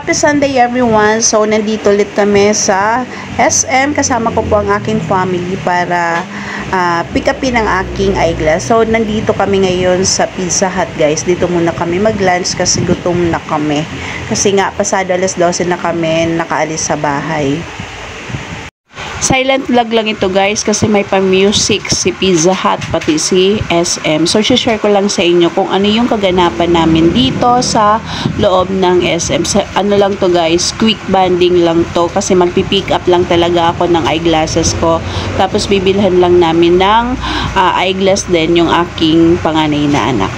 Happy Sunday everyone! So, nandito ulit kami sa SM. Kasama ko po ang aking family para pick upin ang aking eyeglass. So, nandito kami ngayon sa Pizza Hut guys. Dito muna kami mag-lunch kasi gutom na kami. Kasi nga, pasado alas 12 na kami nakaalis sa bahay. Silent vlog lang ito guys kasi may pa-music si Pizza Hut pati si SM. So, share ko lang sa inyo kung ano yung kaganapan namin dito sa loob ng SM. Ano lang to guys, quick banding lang to kasi magpi-pick up lang talaga ako ng eyeglasses ko. Tapos bibilhan lang namin ng eyeglass din yung aking panganay na anak.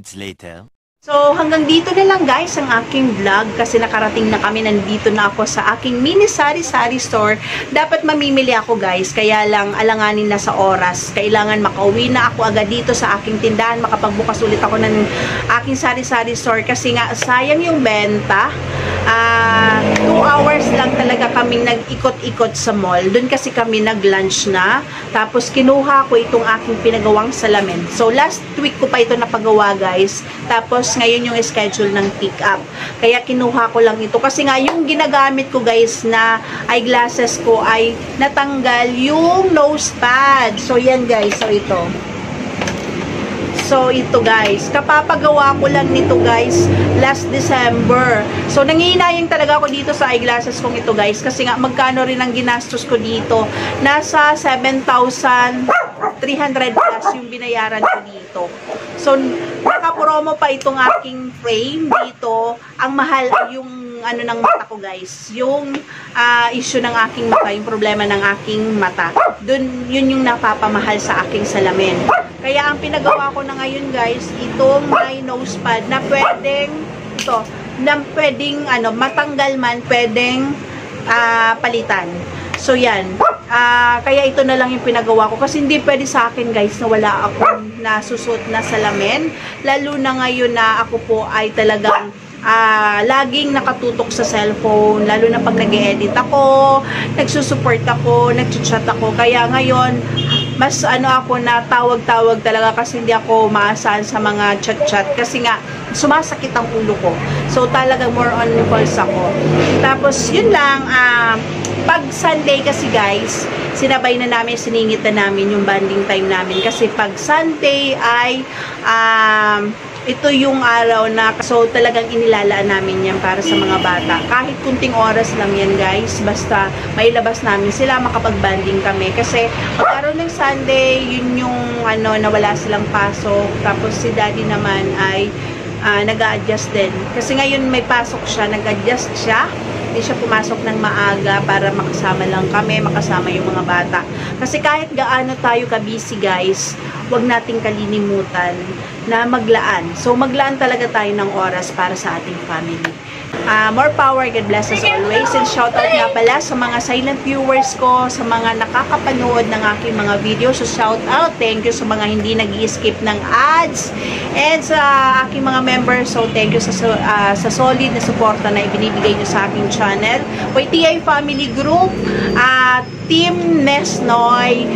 minutes later. So, hanggang dito na lang guys ang aking vlog kasi nakarating na kami, nandito na ako sa aking mini sari-sari store. Dapat mamimili ako guys, kaya lang alanganin na sa oras. Kailangan makauwi na ako agad dito sa aking tindahan, makapagbukas ulit ako ng aking sari-sari store kasi nga sayang yung benta. 2 hours lang talaga kaming nag-ikot-ikot sa mall. Doon kasi kami nag-lunch na. Tapos kinuha ko itong aking pinagawang salamin. So last week ko pa ito napagawa guys. Tapos ngayon yung schedule ng pick up. Kaya kinuha ko lang ito. Kasi nga yung ginagamit ko guys na eyeglasses ko ay natanggal yung nose pad. So yan guys. So ito. So, ito guys, kapapagawa ko lang nito guys last December. So, nangihinayang talaga ako dito sa eyeglasses kong ito guys. Kasi nga, magkano rin ang ginastos ko dito. Nasa 7,300 plus yung binayaran ko dito. So, nakapromo pa itong aking frame dito. Ang mahal ay yung ano ng mata ko guys, yung issue ng aking mata, yung problema ng aking mata. Yun yung napapamahal sa aking salamin. Kaya ang pinagawa ko na ngayon guys, itong my nose pad na pwedeng matanggal man, pwedeng palitan. So yan. Kaya ito na lang yung pinagawa ko kasi hindi pwede sa akin guys na wala akong nasusot na salamin. Lalo na ngayon na ako po ay talagang laging nakatutok sa cellphone, lalo na pag nag-edit ako, nagsusupport ako, nag-chat ako. Kaya ngayon, mas ako na tawag-tawag talaga kasi hindi ako maasahan sa mga chat-chat kasi nga sumasakit ang ulo ko. So talaga more on calls ako. Tapos yun lang, pag Sunday kasi guys, sinabay na namin, siningit na namin yung bonding time namin kasi pag Sunday ay ito yung araw na so talagang inilalaan namin yan para sa mga bata. Kahit kunting oras lang yan guys, basta mailabas namin sila, makapag-banding kami. Kasi pag araw ng Sunday, yun yung na wala silang pasok. Tapos si daddy naman ay nag-a-adjust din. Kasi ngayon may pasok siya, nag-adjust siya. Hindi siya pumasok ng maaga para makasama lang kami, makasama yung mga bata. Kasi kahit gaano tayo ka-busy guys, huwag nating kalilimutan na maglaan. So maglaan talaga tayo ng oras para sa ating family. More power, God bless us always. And shout out nga pala sa mga silent viewers ko, sa mga nakakapanood ng aking mga videos. So shout out, thank you sa mga hindi nag-i-skip ng ads. And sa aking mga members, so thank you sa solid na suporta na ibinibigay nyo sa aking channel. YTI Family Group, Team Nesnoy,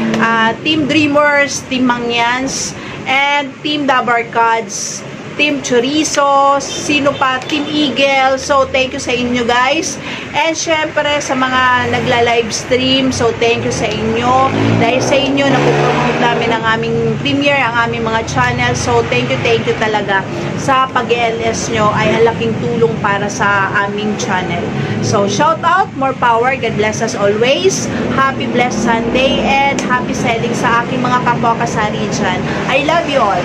Team Dreamers, Team Mangyans, and Team Dabarkads, Team Chorizo, sino pa, Team Eagle. So, thank you sa inyo guys. And syempre, sa mga nagla-live stream, so thank you sa inyo. Dahil sa inyo, napupromote namin ang aming premiere, ang aming mga channel. So, thank you talaga. Sa pag-LS nyo ay halaking tulong para sa aming channel. So, shout out, more power, God bless us always. Happy blessed Sunday and happy selling sa aking mga kapwa kasari dyan. I love you all.